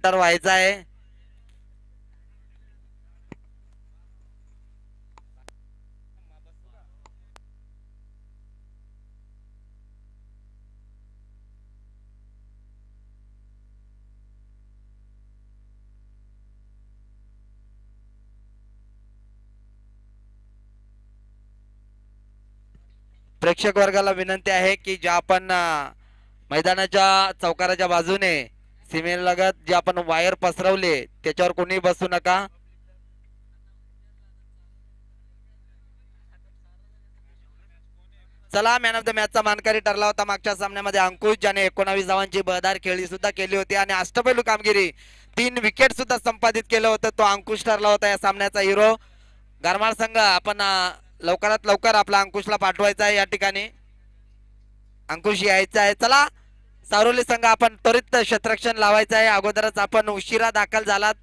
Enter व्हायचा आहे. प्रेक्षक वर्गाला विनंती आहे की ज्या आपण मैदानाच्या चौकाराच्या बाजूने सीमेलगत जे आपण वायर पसरवले त्याच्यावर कोणी बसू नका. चला, मॅन ऑफ द मॅचचा मानकरी ठरला होता मागच्या सामन्यामध्ये अंकुश, ज्याने 19 धावांची बहदार खेळी सुद्धा केली होती आणि अष्टपैलू कामगिरी 3 विकेट सुद्धा संपादित केलं होतं. तो अंकुश ठरला होता या सामन्याचा हिरो. गरमाळ संघ आपण लवकरात लवकर आपला अंकुशला पाठवायचा आहे. या ठिकाणी अंकुश यायचा आहे. चला, सारोली संघ आपण त्वरित क्षेत्ररक्षण लावायचं आहे. अगोदरच आपण उशिरा दाखल झालात.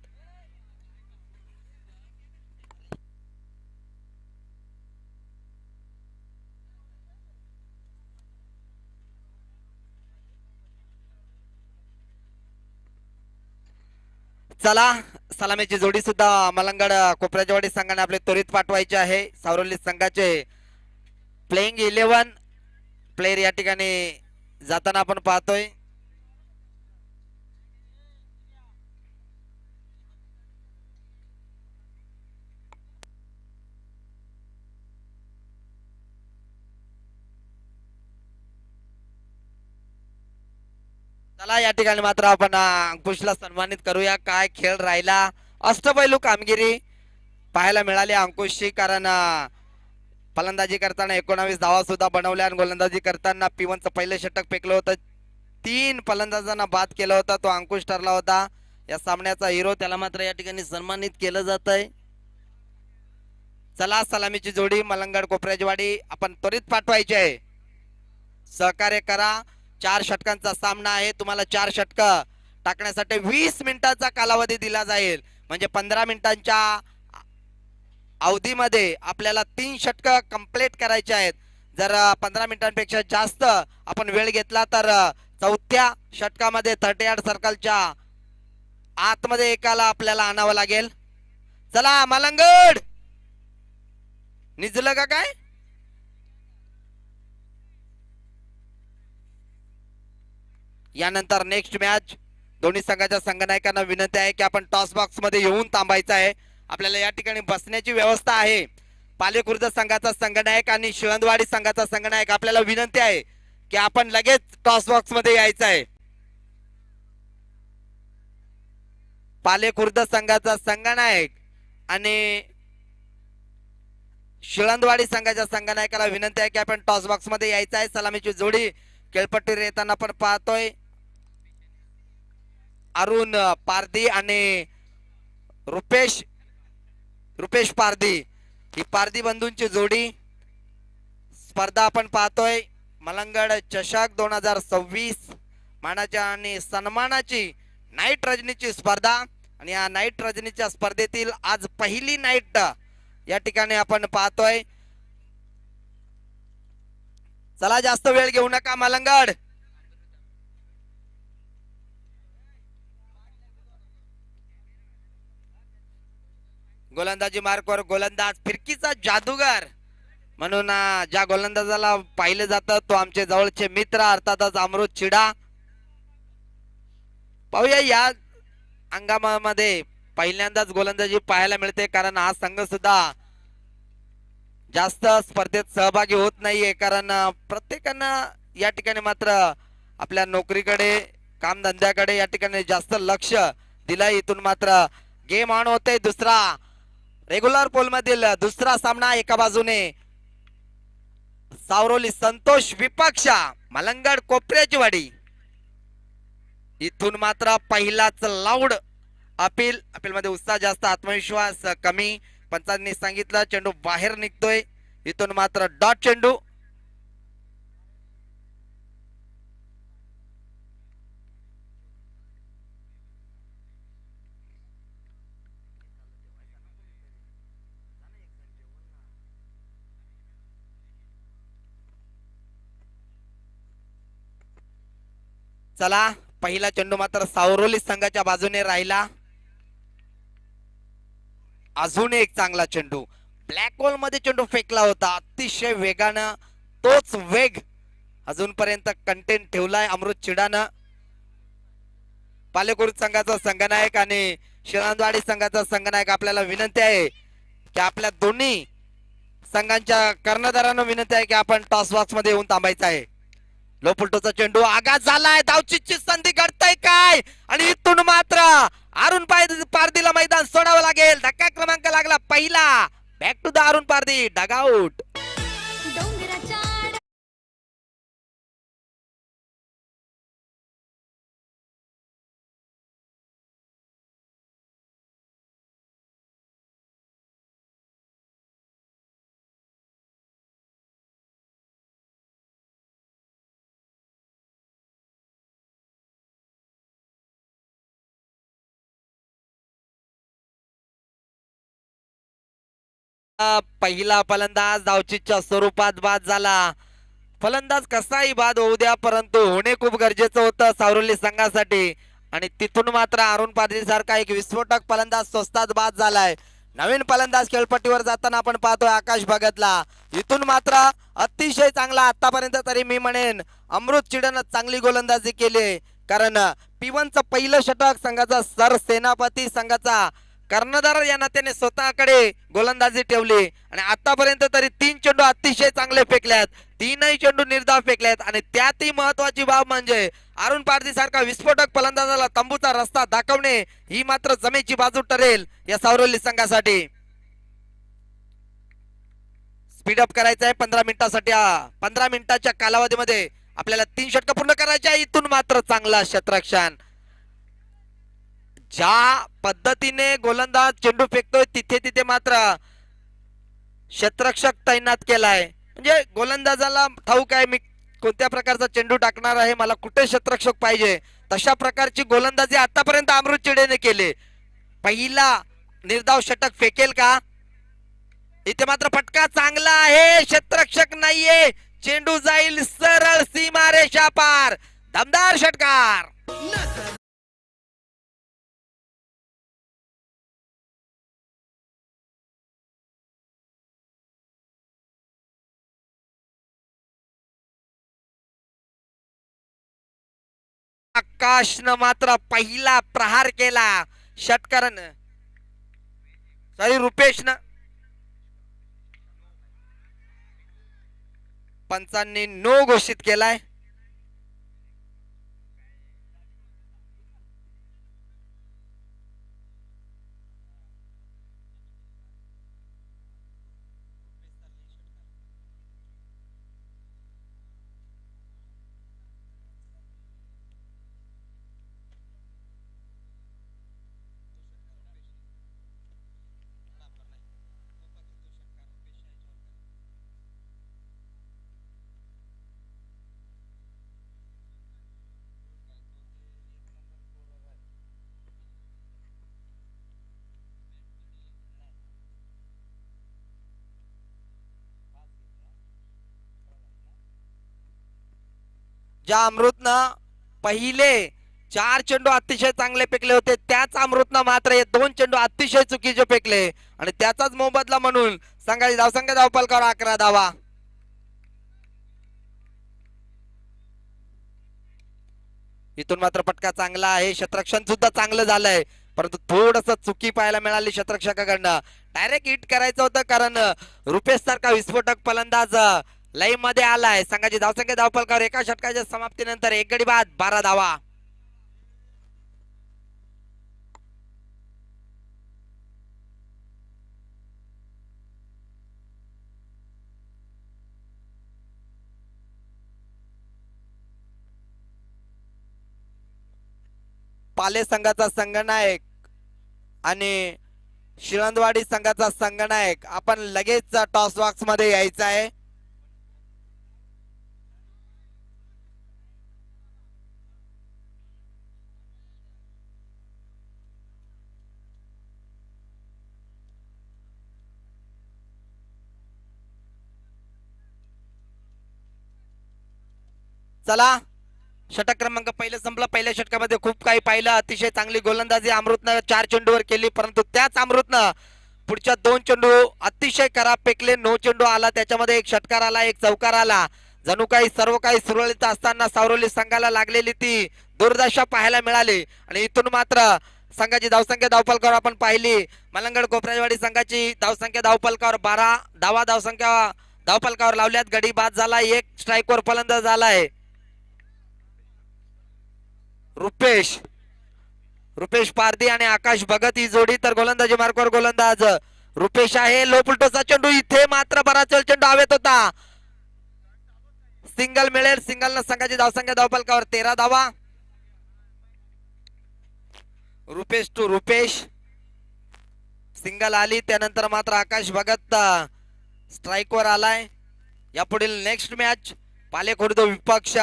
चला, सलामीची जोडी सुद्धा मलंगड कोपऱ्याजवाडी संघाने आपले त्वरित पाठवायचे आहे. सारोली संघाचे प्लेइंग 11 प्लेयर या ठिकाणी जाताना आपण पाहतोय. चला, या ठिकाणी मात्र आपण अंकुशला सन्मानित करूया. काय खेळ राहिला, अष्टपैलू कामगिरी पाहायला मिळाली अंकुशची. कारण फलंदाजी करताना 19 धावा सुद्धा बनवल्या आणि गोलंदाजी करताना P1चं पहिलं षटक फेकलं होतं. 3 फलंदाजांना बाद केलं होतं. तो अंकुश ठरला होता या सामन्याचा हिरो. त्याला मात्र या ठिकाणी सन्मानित केलं जात आहे. चला, सलामीची जोडी मलंगड कोपऱ्याजवाडी आपण त्वरित पाठवायची आहे. सहकार्य करा. 4 षटकांचा सामना आहे. तुम्हाला 4 षटक टाकण्यासाठी 20 मिनिटांचा कालावधी दिला जाईल. म्हणजे 15 मिनिटांच्या अवधीमध्ये आपल्याला 3 षटक कंप्लीट करायचे आहेत. जर 15 मिनिटांपेक्षा जास्त आपण वेळ घेतला तर चौथ्या षटकामध्ये 38 सर्कलच्या आतमध्ये एकाला आपल्याला आणावं लागेल. चला, मलंगड निजलं का काय? यानंतर नेक्स्ट मॅच दोन्ही संघाच्या संघनायकांना विनंती आहे की आपण टॉस बॉक्स मध्ये येऊन थांबायचं आहे. आपल्याला या ठिकाणी बसण्याची व्यवस्था आहे. पालेखुर्द संघाचा संघनायक आणि शिळंदवाडी संघाचा संघनायक, आपल्याला विनंती आहे की आपण लगेच टॉस बॉक्स मध्ये यायचं आहे. पालेखुर्द संघाचा संघनायक आणि शिळंदवाडी संघाच्या संघनायकाला विनंती आहे की आपण टॉस बॉक्स मध्ये यायचं आहे. सलामीची जोडी खेळपट्टीवर येताना आपण पाहतोय अरुण पारधी आणि रुपेश पारधी, ही पारधी बंधूंची जोडी. स्पर्धा आपण पाहतोय मलंगड चषक 2026 मानाच्या आणि सन्मानाची नाईट रजनीची स्पर्धा. आणि या नाईट रजनीच्या स्पर्धेतील आज पहिली नाईट या ठिकाणी आपण पाहतोय. चला, जास्त वेळ घेऊ नका मलंगड. गोलंदाजी मार्कवर गोलंदाज फिरकीचा जादूगार म्हणून ज्या गोलंदाजाला पाहिलं जातं तो आमचे जवळचे मित्र अर्थातच अमृत चिडा. पाहूया या हंगामामध्ये पहिल्यांदाच गोलंदाजी पाहायला मिळते. कारण हा संघ सुद्धा जास्त स्पर्धेत सहभागी होत नाहीये. कारण प्रत्येकानं या ठिकाणी मात्र आपल्या नोकरीकडे कामधंद्याकडे या ठिकाणी जास्त लक्ष दिलंय. इथून मात्र गेम ऑन होते. दुसरा रेग्युलर पोल मधील दुसरा सामना. एका बाजूने सावरोली संतोष विपक्षा मलंगड कोपऱ्याचीवाडी. इथून मात्र पहिलाच लाऊड अपील मध्ये उत्साह जास्त, आत्मविश्वास कमी. पंचांनी सांगितलं चेंडू बाहेर निघतोय. इथून मात्र डॉट चेंडू. चला, पहिला चेंडू मात्र सावरोली संघाच्या बाजूने राहिला. अजून एक चांगला चेंडू ब्लॅक होल मध्ये चेंडू फेकला होता अतिशय वेगानं. तोच वेग अजूनपर्यंत कंटेन ठेवलाय अमृत चिडानं. पालेकुर्द संघाचा संघनायक आणि शिरांदवाडी संघाचा संघनायक आपल्याला विनंती आहे की आपल्या दोन्ही संघांच्या कर्णधारांना विनंती आहे की आपण टॉस बॉक्स मध्ये येऊन थांबायचं आहे. लोपुलटोचा चेंडू आघात झालाय. धावचीची संधी घडतय काय आणि इथून मात्र अरुण पारदीला मैदान सोडावं लागेल. धक्का क्रमांक लागला पहिला. Back to the Arun Pardi. Dugout. पहिला फलंदाज धावचीच्या स्वरूपात बाद झाला. फलंदाज कसाही बाद होऊ द्या परंतु होणे खूप गरजेचं होतं सावरोली संघासाठी. आणि तिथून मात्र अरुण पारधी सारखा एक विस्फोटक फलंदाज स्वस्तात बाद झालाय. नवीन फलंदाज खेळपट्टीवर जाताना आपण पाहतोय आकाश भगतला. इथून मात्र अतिशय चांगला आतापर्यंत तरी मी म्हणेन अमृत चिडन चांगली गोलंदाजी केली. कारण P1चं पहिलं षटक संघाचा सरसेनापती संघाचा कर्णधार या नात्याने स्वतःकडे गोलंदाजी ठेवली. आणि आतापर्यंत तरी 3 चेंडू अतिशय चांगले फेकल्यात. 3ही चेंडू निर्धाव फेकल्यात. आणि त्यातही महत्वाची बाब म्हणजे अरुण पारधी सारखा विस्फोटक फलंदाजाला तंबूचा रस्ता दाखवणे ही मात्र जमेची बाजू ठरेल या सावरोली संघासाठी. स्पीडअप करायचं आहे 15 मिनिटासाठी. 15 मिनिटाच्या कालावधीमध्ये आपल्याला 3 षटक पूर्ण करायचे आहे. इथून मात्र चांगला क्षेत्ररक्षण. ज्या पद्धतीने गोलंदाज चेंडू फेकतोय तिथे तिथे मात्र क्षेत्ररक्षक तैनात केलाय. म्हणजे गोलंदाजाला ठाऊक आहे मी कोणत्या प्रकारचा चेंडू टाकणार आहे, मला कुठे क्षेत्ररक्षक पाहिजे. तशा प्रकारची गोलंदाजी आतापर्यंत अमृत चिडेने केली. पहिला निर्धाव षटक फेकेल का? इथे मात्र फटका चांगला आहे. क्षेत्ररक्षक नाहीये. चेंडू जाईल सरळ सीमारेषा पार. दमदार षटकार. आकाशनं मात्र पहिला प्रहार केला षटकारानं. सॉरी रुपेशनं. पंचांनी नो घोषित केलाय. ज्या अमृतनं पहिले 4 चेंडू अतिशय चांगले फेकले होते त्याच अमृतनं मात्र हे 2 चेंडू अतिशय चुकीचे फेकले. आणि त्याचाच मोबदला म्हणून संघाची धावसंख्या धावफलकावर 11 धावा. इथून मात्र फटका चांगला आहे. क्षेत्ररक्षण सुद्धा चांगलं झालंय परंतु थोडस चुकी पाहायला मिळाली क्षेत्ररक्षकाकडनं. डायरेक्ट हिट करायचं होतं कारण रुपेश सारखा विस्फोटक फलंदाज लाईव्ह मध्ये आलाय. संघाची धावसंख्या धावफलकावर एका षटकाच्या समाप्तीनंतर 1 गडी बाद 12 धावा. पाले संघाचा संघनायक आणि शिरंदवाडी संघाचा संघनायक आपण लगेच टॉस बॉक्स मध्ये यायचं आहे. चला षटक क्रमांक पहिलं संपलं. पहिल्या षटकामध्ये खूप काही पाहिलं. अतिशय चांगली गोलंदाजी अमृतनं 4 चेंडूवर केली, परंतु त्याच अमृतनं पुढच्या 2 चेंडू अतिशय खराब फेकले. 9 चेंडू आला, त्याच्यामध्ये एक षटकार आला, एक चौकार आला. जणू काही सर्व काही सुरळीत असताना सावरवली संघाला लागलेली ती दुर्दशा पाहायला मिळाली. आणि इथून मात्र संघाची धावसंख्या धावफलकावर आपण पाहिली. मलंगड कोपराजवाडी संघाची धावसंख्या धावफलकावर 12 धावा धावसंख्या धावफलकावर लावल्यात. गडी बाद झाला, एक स्ट्राईकवर फलंदाज झालाय. रुपेश रुपेश पारदी आणि आकाश भगत ही जोडी, तर गोलंदाजी मार्कवर गोलंदाज रुपेश आहे. लो पुलटोचा चेंडू, इथे मात्र बराच वेळ चेंडू हवेत होता. सिंगल मिळेल. सिंगल न संघाची धावसंख्या धावफलकावर 13 धावा. रुपेश टू रुपेश सिंगल आली, त्यानंतर मात्र आकाश भगत स्ट्राईकवर आलाय. यापुढील नेक्स्ट मॅच पालेखुर्द विपक्ष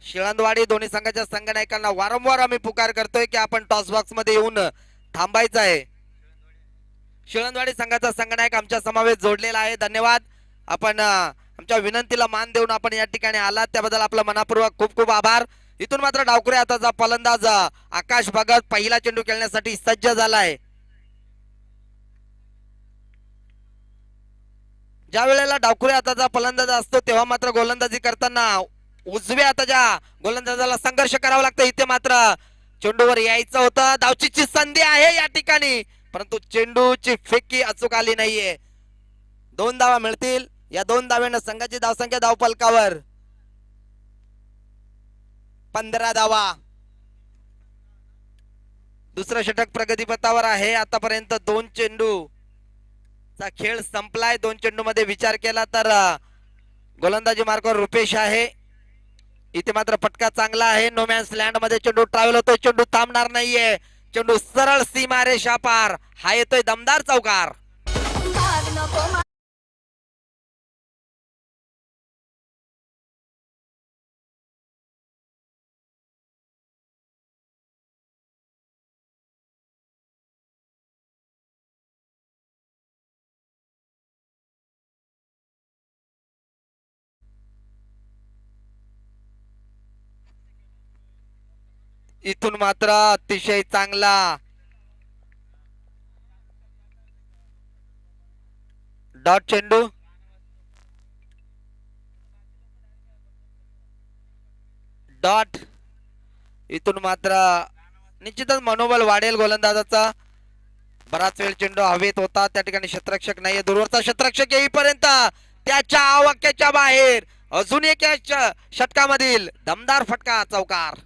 शिळंदवाडी, दोन्ही संघाच्या संघनायकांना वारंवार आम्ही पुकार करतोय की आपण टॉस बॉक्स मध्ये येऊन थांबायचं आहे. शिळंदवाडी संघाचा संघनायक आमच्या समावेश जोडलेला आहे. धन्यवाद. आपण आमच्या विनंतीला मान देऊन आपण या ठिकाणी आलात, त्याबद्दल आपलं मनापूर्वक खूप खूप आभार. इथून मात्र डावखुरे हाताचा फलंदाज आकाश भगत पहिला चेंडू खेळण्यासाठी सज्ज झालाय. ज्या वेळेला डावखुरे हाताचा फलंदाज असतो तेव्हा मात्र गोलंदाजी करताना उजव्या हाताच्या गोलंदाजाला संघर्ष करावा लागतो. इथे मात्र चेंडूवर यायचं होतं. धावचीची संधी आहे या ठिकाणी, परंतु चेंडूची फेकी अचूक आली नाहीये. 2 धावा मिळतील. या 2 धाव्यानं संघाची धावसंख्या धावफलकावर 15 धावा. दुसरं षटक प्रगतीपथावर आहे. आतापर्यंत 2 चेंडू चा खेळ संपलाय. 2 चेंडू मध्ये विचार केला तर गोलंदाजी मार्गावर रुपेश आहे. इथे मात्र फटका चांगला आहे. नो मॅन्स लँड मध्ये चेंडू ट्रॅव्हल होतोय. चेंडू थांबणार नाहीये. चेंडू सरळ सीमारेषा पार. हा येतोय दमदार चौकार. इथून मात्र अतिशय चांगला डॉट चेंडू. डॉट. इथून मात्र निश्चितच मनोबल वाढेल गोलंदाजाचा. बराच वेळ चेंडू हवेत होता, त्या ठिकाणी क्षेत्ररक्षक नाहीये. दूरवरचा क्षेत्ररक्षक येईपर्यंत त्याच्या आवाक्याच्या बाहेर अजून एक षटकामधील दमदार फटका चौकार.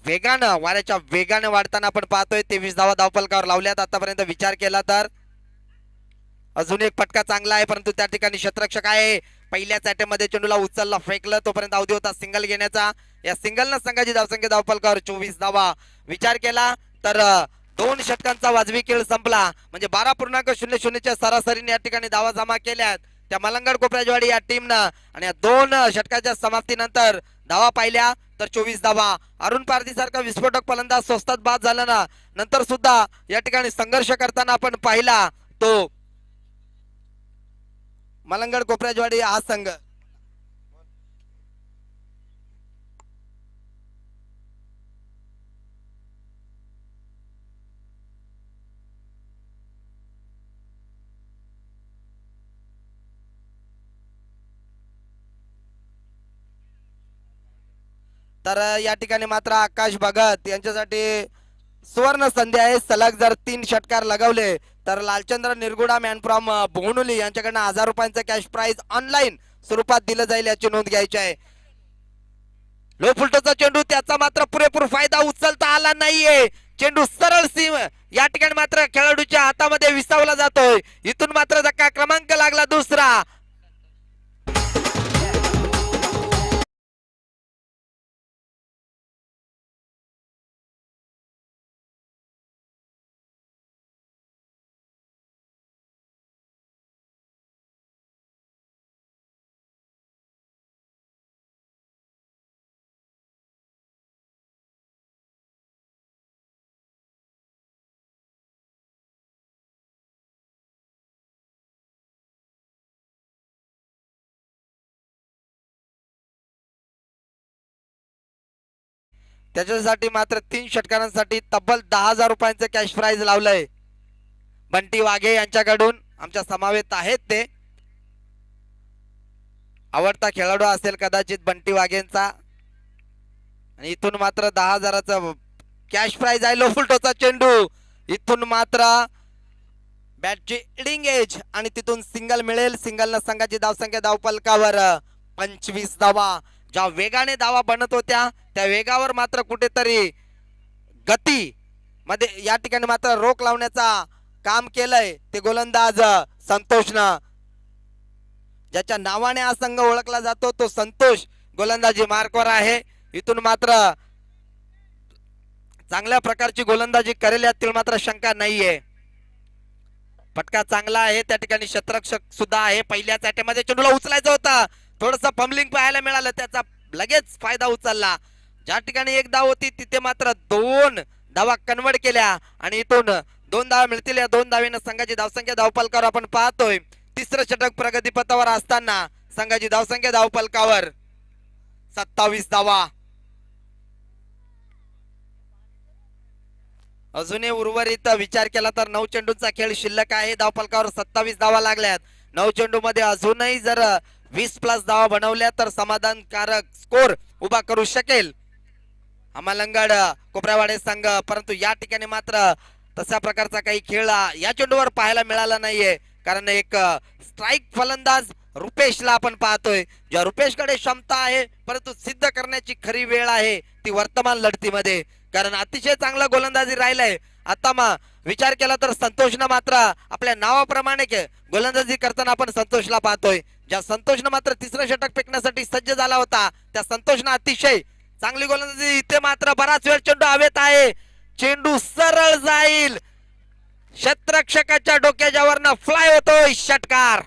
वेगानं वाऱ्याच्या वेगाने वाढताना आपण पाहतोय. 23 धावा धावफलकावर लावल्यात आतापर्यंत. विचार केला तर अजून एक फटका चांगला आहे, परंतु त्या ठिकाणी क्षेत्ररक्षक आहे. पहिल्याच मध्ये चेंडूला उचलला, फेकलं, तोपर्यंत अवधी होता सिंगल घेण्याचा. या सिंगलनं संघाची धावसंख्या धावफलकावर 24 धावा. विचार केला तर 2 षटकांचा वाजवी खेळ संपला, म्हणजे 12.00च्या सरासरीने या ठिकाणी धावा जमा केल्यात त्या मलंगड कोपराजवाडी या टीमनं. आणि या 2 षटकाच्या समाप्तीनंतर धावा पाहिल्या तर 24 धावा. अरुण पारधी सारखा विस्फोटक फलंदाज स्वस्तात बाद झाला ना, नंतर सुद्धा या ठिकाणी संघर्ष करताना आपण पाहिला तो मलंगड कोपराजवाडी हा संघ. तर या ठिकाणी मात्र आकाश भगत यांच्यासाठी सुवर्ण संधी आहे. सलग जर 3 षटकार लगवले तर लालचंद्र निरगुडा मॅन फ्रॉम बोहनुली यांच्याकडनं 1000 रुपयांचं कॅश प्राइज ऑनलाईन स्वरूपात दिलं जाईल याची नोंद घ्यायची आहे. लो फुलटोचा चेंडू, त्याचा मात्र पुरेपूर फायदा उचलता आला नाहीये. चेंडू सरळ सीम या ठिकाणी मात्र खेळाडूच्या हातामध्ये विसावला जातोय. इथून मात्र धक्का क्रमांक लागला दुसरा. त्याच्यासाठी मात्र 3 षटकारांसाठी तब्बल 10,000 रुपयांचं कॅश प्राइज लावलंय बंटी वाघे यांच्याकडून. आमच्या समवेत आहेत ते. आवडता खेळाडू असेल कदाचित बंटी वाघेंचा. आणि इथून मात्र 10,000चा कॅश प्राइज आहे. लो फुलटोचा चेंडू इथून मात्र बॅटची इडिंग एज आणि तिथून सिंगल मिळेल. सिंगल न संघाची धावसंख्या धावफलकावर 25 धावा. ज्या वेगाने धावा बनत होत्या त्या वेगावर मात्र कुठेतरी गती मध्ये या ठिकाणी मात्र रोख लावण्याचा काम केलंय ते गोलंदाज संतोषनं. ज्याच्या नावाने हा संघ ओळखला जातो तो संतोष गोलंदाजी मार्कवर आहे. इथून मात्र चांगल्या प्रकारची गोलंदाजी करेल यातील मात्र शंका नाहीये. फटका चांगला आहे. त्या ठिकाणी शतरक्षक सुद्धा आहे. पहिल्याच अटॅकमध्ये चेंडूला उचलायचं होतं. थोडस फंबलिंग पाहायला मिळालं. त्याचा लगेच फायदा उचलला. ज्या ठिकाणी एक धाव होती तिथे मात्र 2 धावा कन्वर्ट केल्या आणि इथून 2 धावा मिळतील. या 2 धावेनं संघाची धावसंख्या धावफलकावर आपण पाहतोय. तिसरं षटक प्रगतीपथावर असताना संघाची धावसंख्या धावफलकावर 27 धावा. अजूनही उर्वरित विचार केला तर 9 चेंडूंचा खेळ शिल्लक आहे. धावफलकावर 27 धावा लागल्यात. 9 चेंडू मध्ये अजूनही जर 20+ धावा बनवल्या तर समाधानकारक स्कोर उभा करू शकेल अमलंगड कोपरावाडे संघ. परंतु या ठिकाणी मात्र तशा प्रकारचा काही खेळ या चेंडूवर पाहायला मिळाला नाहीये. कारण एक स्ट्राईक फलंदाज रुपेशला आपण पाहतोय. ज्या रुपेशकडे क्षमता आहे परंतु सिद्ध करण्याची खरी वेळ आहे ती वर्तमान लढतीमध्ये. कारण अतिशय चांगला गोलंदाजी राहिलाय. आता मग विचार केला तर संतोषनं मात्र आपल्या नावाप्रमाणे गोलंदाजी करताना आपण संतोषला पाहतोय. ज्या संतोषनं मात्र तिसरं षटक फेकण्यासाठी सज्ज झाला होता त्या संतोषनं अतिशय चांगली गोलंदाजी. इथे मात्र बराच वेळ चेंडू हवेत आहे. चेंडू सरळ जाईल. क्षेत्ररक्षकाच्या डोक्याच्या वरनं फ्लाय होतोय षटकार.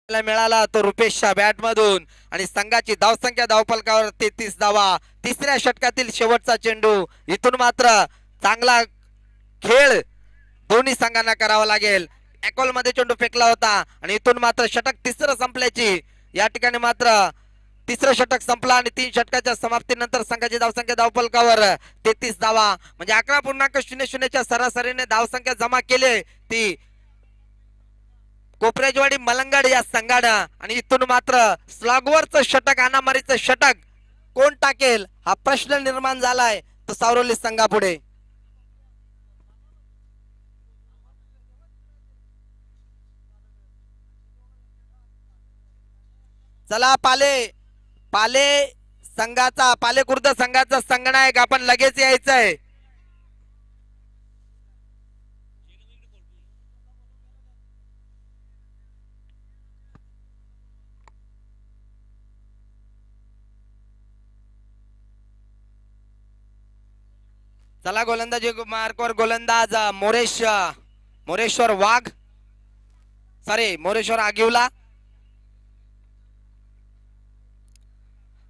मिळाला तो रुपेशच्या बॅट मधून आणि संघाची धावसंख्या धावफलकावर 33 धावा. तिसऱ्या षटकातील शेवटचा चेंडू. इथून मात्र चांगला खेळ दोन्ही संघांना करावा लागेल. अकोल मध्ये चेंडू फेकला होता आणि इथून मात्र षटक तिसरं संपल्याची या ठिकाणी मात्र तिसरं षटक संपला आणि 3 षटकाच्या समाप्तीनंतर संघाची धावसंख्या धावफलकावर 33 धावा. म्हणजे 11.00च्या सरासरीने धावसंख्या जमा केली ती कोपरेजवाडी मलंगड या संघानं. आणि इथून मात्र स्लॉगवरचं षटक अनामारीचं षटक कोण टाकेल हा प्रश्न निर्माण झालाय तो सावरोली संघापुढे. चला पाले संघाचा पाले खुर्द संघाचा संघनायक आपण लगेच यायचंय. चला गोलंदाजी मार्कवर गोलंदाज मोरेश्वर वाघ मोरेश्वर आगिवला.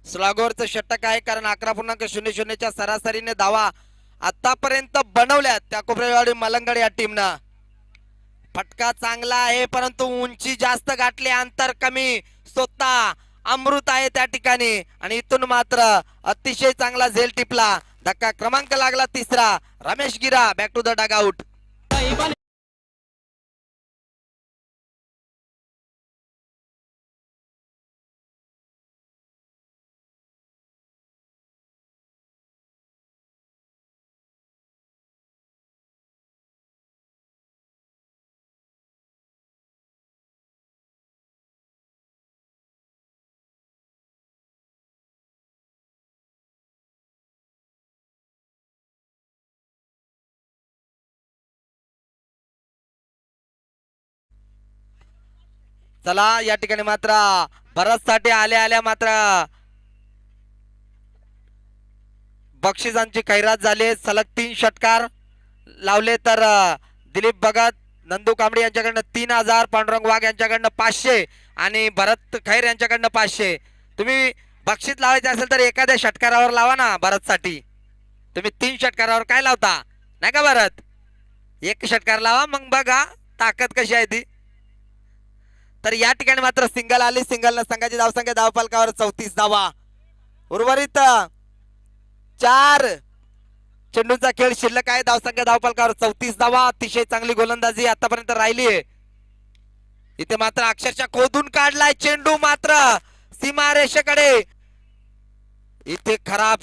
स्लॉगवरचं षटक आहे कारण 11.00च्या सरासरीने धावा आतापर्यंत बनवल्यात त्या कोपरेवाडी मलंगड या टीमनं. फटका चांगला आहे परंतु उंची जास्त गाठली. अंतर कमी. स्वतः अमृत आहे त्या ठिकाणी आणि इथून मात्र अतिशय चांगला झेल टिपला. धक्का क्रमांक लागला तिसरा. रमेश गिरा back to the dugout. चला या ठिकाणी मात्र भरतसाठी आल्या मात्र बक्षिसांची खैरात झाली. सलग 3 षटकार लावले तर दिलीप भगत नंदू कांबळे यांच्याकडनं 3000, पांडुरंग वाघ यांच्याकडनं 500 आणि भरत खैर यांच्याकडनं 500. तुम्ही बक्षीस लावायचे असेल तर एखाद्या षटकारावर लावा ना भरतसाठी. तुम्ही 3 षटकारावर काय लावता नाही का भरत. एक षटकार लावा मग बघा ताकद कशी आहे ती. तर या ठिकाणी मात्र सिंगल आली, सिंगल संघाची धावसंख्या धावफलकावर 34 धावा. उर्वरित 4 चेंडूचा खेळ शिल्लक आहे. धावसंख्या धावफलकावर 34 धावा. अतिशय चांगली गोलंदाजी आतापर्यंत राहिली आहे. इथे मात्र अक्षरशः खोदून काढलाय चेंडू, मात्र सीमारेषेकडे. इथे खराब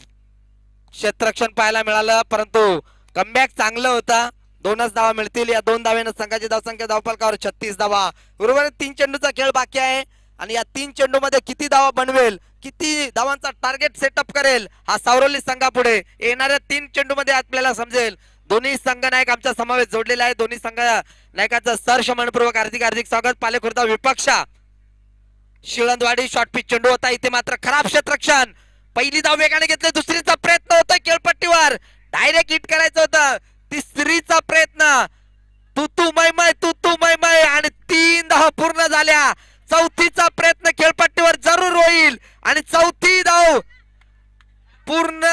क्षेत्ररक्षण पाहायला मिळालं, परंतु कमबॅक चांगलं होतं. 2च धावा मिळतील. या 2 धावेनं संघाची धावसंख्या धावफलकावर 36 धावा. उर्वरित 3 चेंडूचा खेळ बाकी आहे आणि या 3 चेंडू मध्ये किती धावा बनवेल, किती धावांचा टार्गेट सेटअप करेल, हा सावरली संघापुढे येणाऱ्या 3 चेंडू मध्ये आपल्याला समजेल. दोन्ही संघ नायक आमच्या समावेश जोडलेला आहे. दोन्ही संघ नायकांचं सहर्ष मनपूर्वक हार्दिक हार्दिक स्वागत. पालेखुर्द विपक्ष शिळंदवाडी. शॉर्ट पिच चेंडू होता. इथे मात्र खराब क्षेत्ररक्षण. पहिली धाव वेगाने घेतली, दुसरीचा प्रयत्न होता खेळपट्टीवर, डायरेक्ट हिट करायचं होतं. तिसरीचा प्रयत्न, तू मै आणि 3 धावा पूर्ण झाल्या. चौथीचा प्रयत्न खेळपट्टीवर जरूर होईल आणि चौथी धाव पूर्ण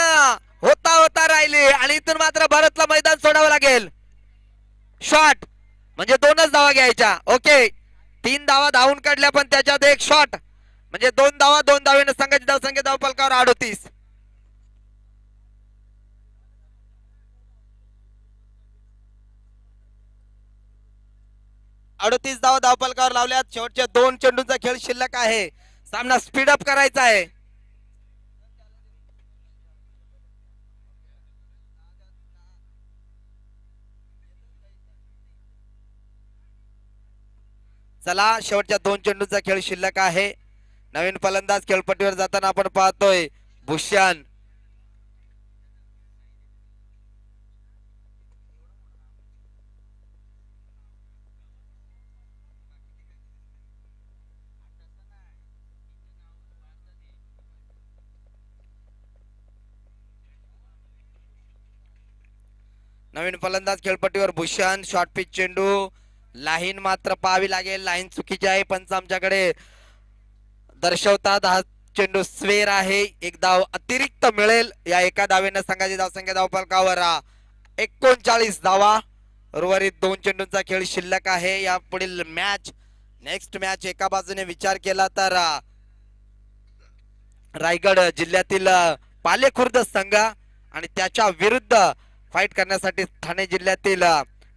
होता राहिली आणि इथून मात्र भारतला मैदान सोडावं लागेल. शॉट म्हणजे 2च धावा घ्यायच्या. ओके, 3 धावा धावून काढल्या, पण त्याच्यात एक शॉट म्हणजे 2 धावा. 2 धावेनं संघाची धावसंख्या धावफलकावर 38. 38 धावा धावफलकावर लावल्यात. शेवटच्या 2 चेंडूंचा खेळ शिल्लक आहे. सामना स्पीड अप करायचा आहे. चला, शेवटच्या 2 चेंडूंचा खेळ शिल्लक आहे. नवीन फलंदाज खेळपट्टीवर जाताना आपण पाहतोय भूषण. नवीन फलंदाज खेळपट्टीवर भूषण. शॉर्ट पिच चेंडू. लाईन मात्र पाहावी लागेल, लाईन चुकीची आहे. पंच आमच्याकडे दर्शवतात हा चेंडू स्वेर आहे. एक धाव अतिरिक्त मिळेल. या एका धावेनं संघाची धावसंख्या धावफलकावर 39 धावा. उर्वरित 2 चेंडूंचा खेळ शिल्लक आहे. या पुढील मॅच, नेक्स्ट मॅच एका बाजूने विचार केला तर रायगड जिल्ह्यातील पालेखुर्द संघ आणि त्याच्या विरुद्ध फाईट करण्यासाठी ठाणे जिल्ह्यातील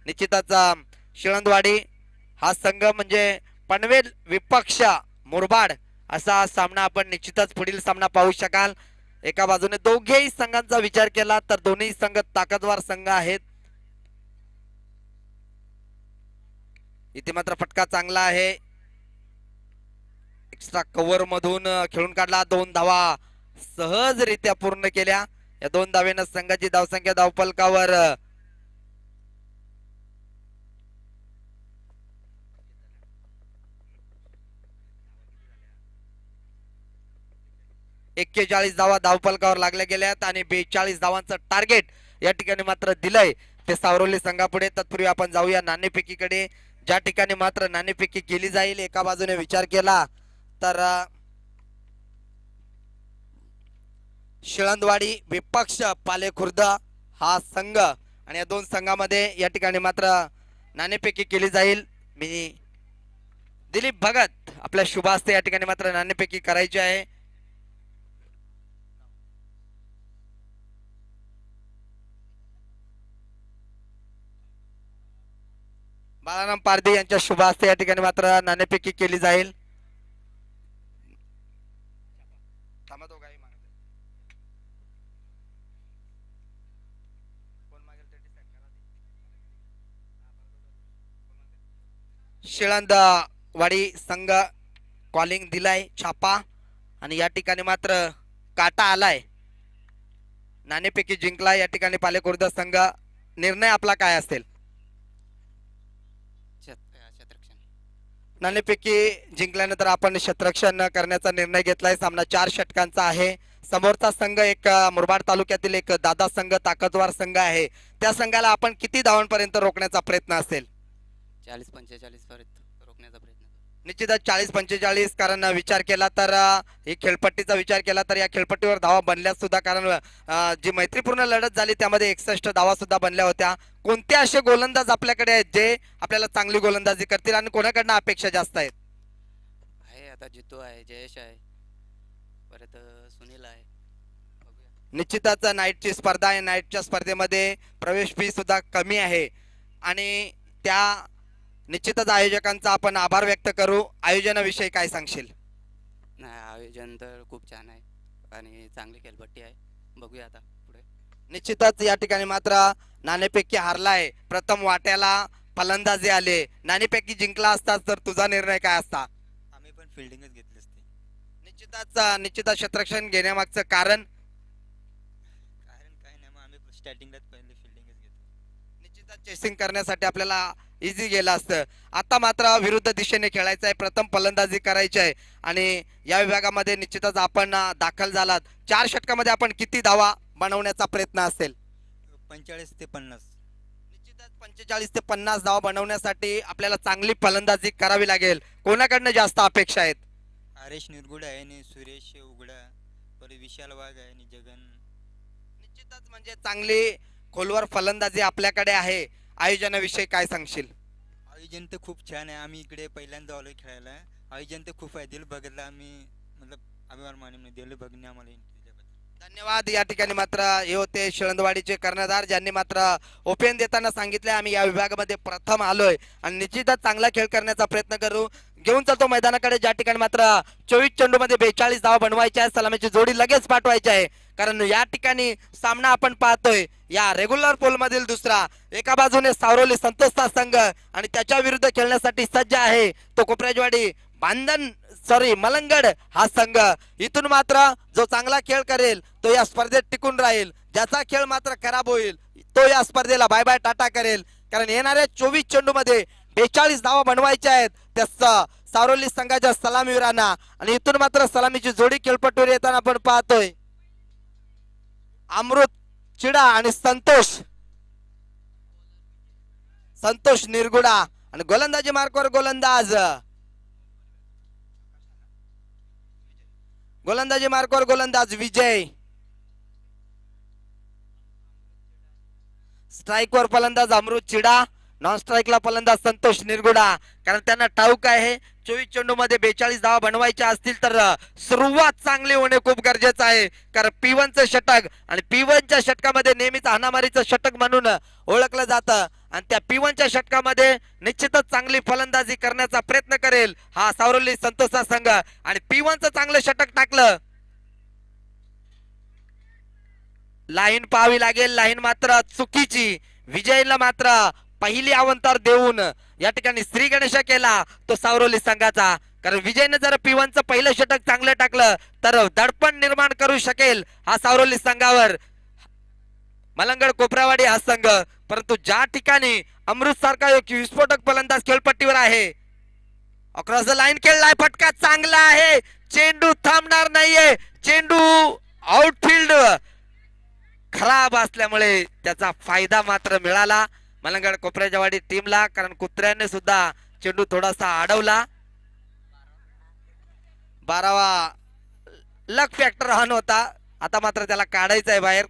निश्चितच शिळंदवाडी हा संघ म्हणजे पनवेल विपक्ष मुरबाड असा सामना आपण निश्चितच पुढील सामना पाहू शकाल. एका बाजूने दोघेही संघांचा विचार केला तर दोन्ही संघ ताकदवार संघ आहेत. इथे मात्र फटका चांगला आहे. एक्स्ट्रा कव्हर मधून खेळून काढला. 2 धावा सहजरित्या पूर्ण केल्या. या 2 धावेनं संघाची धावसंख्या धावफलकावर 41 धावा धावफलकावर लागल्या गेल्यात आणि 42 धावांचं टार्गेट या ठिकाणी मात्र दिलंय ते सावरोली संघापुढे. तत्पूर्वी आपण जाऊया नाणेफेकीकडे, ज्या ठिकाणी मात्र नाणेफेकी केली जाईल. एका बाजूने विचार केला तर शिळंदवाडी विपक्ष पालेखुर्द हा संघ आणि या 2 संघामध्ये या ठिकाणी मात्र नाणेफेकी केली जाईल. मी दिलीप भगत आपल्या शुभ हस्ते या ठिकाणी मात्र नाणेफेकी करायची आहे. बाळाराम पारधी यांच्या शुभ हस्ते या ठिकाणी मात्र नाणेफेकी केली जाईल. शिळंदवाडी संघ कॉलिंग दिलाय छापा आणि या ठिकाणी मात्र काटा आलाय. नाणेफेकी जिंकला या ठिकाणी पालेखुर्द संघ. निर्णय आपला काय असेल? नाणेफेकी जिंकल्यानंतर आपण क्षेत्ररक्षण करण्याचा निर्णय घेतलाय. सामना 4 षटकांचा आहे. समोरचा संघ एक मुरबाड तालुक्यातील एक दादा संघ ताकदवार संघ आहे. त्या संघाला आपण किती धावांपर्यंत रोखण्याचा प्रयत्न असेल? 40-45 पर्यंत रोखण्याचा प्रयत्न. निश्चितच 40-45, कारण विचार केला तर ही खेळपट्टीचा विचार केला तर या खेळपट्टीवर धावा बनल्या सुद्धा, कारण जी मैत्रीपूर्ण लढत झाली त्यामध्ये 61 धावा सुद्धा बनल्या होत्या. कोणते असे गोलंदाज आपल्याकडे आहेत जे आपल्याला चांगली गोलंदाजी करतील आणि कोणाकडनं अपेक्षा जास्त आहेत? आहे आता जितू आहे, जयेश आहे, परत सुनील आहे. बघूया. निश्चितच नाईटची स्पर्धा आहे, नाईटच्या स्पर्धेमध्ये प्रवेश फी सुद्धा कमी आहे आणि त्या निश्चितच आयोजकांचा आपण आभार व्यक्त करू. आयोजनाविषयी काय सांगशील? नाही, आयोजन तर खूप छान आहे आणि चांगली खेळपट्टी आहे. बघूया आता पुढे. निश्चितच या ठिकाणी मात्र नाणेफेकी हारलाय. प्रथम वाट्याला फलंदाजी आले, नाणेफेकी जिंकला असता तर तुझा निर्णय काय असता? आम्ही पण फिल्डिंगच घेतली असती. निश्चितच क्षेत्ररक्षण घेण्यामागचं कारण? कारण काय नाही, मग आम्ही स्टार्टिंगलाच पहिले फिल्डिंगच घेतो. निश्चितच चेसिंग करण्यासाठी आपल्याला इझी गेलं असतं. आता मात्र विरुद्ध दिशेने खेळायचं आहे, प्रथम फलंदाजी करायची आहे आणि या विभागामध्ये निश्चितच आपण दाखल झालात. 4 षटकामध्ये आपण किती धावा बनवण्याचा प्रयत्न असेल? 45 ते 50. निश्चितच 45 ते 50 धावा बनवण्यासाठी आपल्याला चांगली फलंदाजी करावी लागेल. कोणाकडनं जास्त अपेक्षा आहेत? आरेश निरगुडे आहे आणि सुरेश उघडा, परत विशाल वाघ आहे आणि जगन. निश्चितच म्हणजे चांगली खोलवर फलंदाजी आपल्याकडे आहे. आयोजनाविषयी काय सांगशील? आयोजन तर खूप छान आहे. आम्ही इकडे पहिल्यांदा आलोय खेळायला. आयोजन तर खूप आहे. दिल बघितलं आम्ही, मतलब अभिमान मानून दिल बघणे आम्हाला त्याच्याबद्दल. धन्यवाद. या ठिकाणी मात्र हे होते शिळंदवाडीचे कर्णधार, ज्यांनी मात्र ओपन देताना सांगितले आम्ही या विभागामध्ये प्रथम आलोय आणि निश्चितच चांगला खेळ करण्याचा प्रयत्न करू. घेऊन चालतो मैदानाकडे, ज्या ठिकाणी मात्र 24 चेंडूमध्ये 42 धावा बनवायच्या आहे. सलामीची जोडी लगेच पाठवायची आहे, कारण या ठिकाणी सामना आपण पाहतोय या रेग्युलर पोल मधील दुसरा. एका बाजूने सावरोली संतोषचा संघ आणि त्याच्या विरुद्ध खेळण्यासाठी सज्ज आहे तो कोपराजवाडी मलंगड हा संघ. इथून मात्र जो चांगला खेळ करेल तो या स्पर्धेत टिकून राहील, ज्याचा खेळ मात्र खराब होईल तो या स्पर्धेला बाय बाय टाटा करेल, कारण येणाऱ्या 24 चेंडू मध्ये 42 धावा बनवायच्या आहेत त्या सावरोली संघाच्या सलामीवीरांना. आणि इथून मात्र सलामीची जोडी खेळपट्टीवर येताना आपण पाहतोय अमृत चिडा आणि संतोष निरगुडा. आणि गोलंदाजी मार्कवर गोलंदाज विजय. स्ट्राईकवर फलंदाज अमृत चिडा, नॉन स्ट्राईकला फलंदाज संतोष निरगुडा, कारण त्यांना ठाऊक आहे 24 चेंडू मध्ये 42 धावा बनवायच्या असतील तर सुरुवात चांगली होणे खूप गरजेचं आहे, कारण P1चं षटक आणि P1च्या षटकामध्ये नेहमीच हाणामारीचं षटक म्हणून ओळखलं जातं आणि त्या P1च्या षटकामध्ये निश्चितच चांगली फलंदाजी करण्याचा प्रयत्न करेल हा सावरोली संतोषचा संघ. आणि P1चं चांगलं षटक टाकलं, लाईन पाहावी लागेल, लाईन मात्र चुकीची. विजयला मात्र पहिली अवंतर देऊन या ठिकाणी श्री गणेश केला तो सावरोली संघाचा, कारण विजयने जर P1चं पहिलं षटक चांगलं टाकलं तर दडपण निर्माण करू शकेल हा सावरोली संघावर मलंगड कोपरावाडी हा संघ. परंतु ज्या ठिकाणी अमृत सारखा विस्फोटक फलंदाज खेळपट्टीवर आहे, अक्रॉस द लाईन खेळलाय, फटका चांगला आहे, चेंडू थांबणार नाहीये, चेंडू आउटफील्ड खराब असल्यामुळे त्याचा फायदा मात्र मिळाला मलंगड कोपऱ्याजवाडी टीमला, कारण कुत्र्याने सुद्धा चेंडू थोडासा अडवला. 12वा लक फॅक्टर हन होता, आता मात्र त्याला काढायचं आहे बाहेर.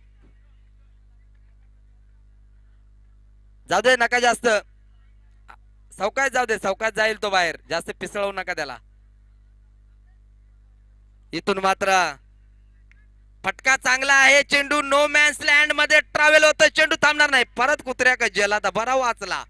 जाऊ दे, नका जास्त सावकाश जाऊ दे, सावकाश जाईल तो बाहेर, जास्त पिसळवू नका त्याला. इथून मात्र फटका चांगला आहे, चेंडू नो मॅन्स लँड मध्ये ट्रॅव्हल होत, चेंडू थांबणार नाही, परत कुत्र्या का जेला तर बरा वाचला.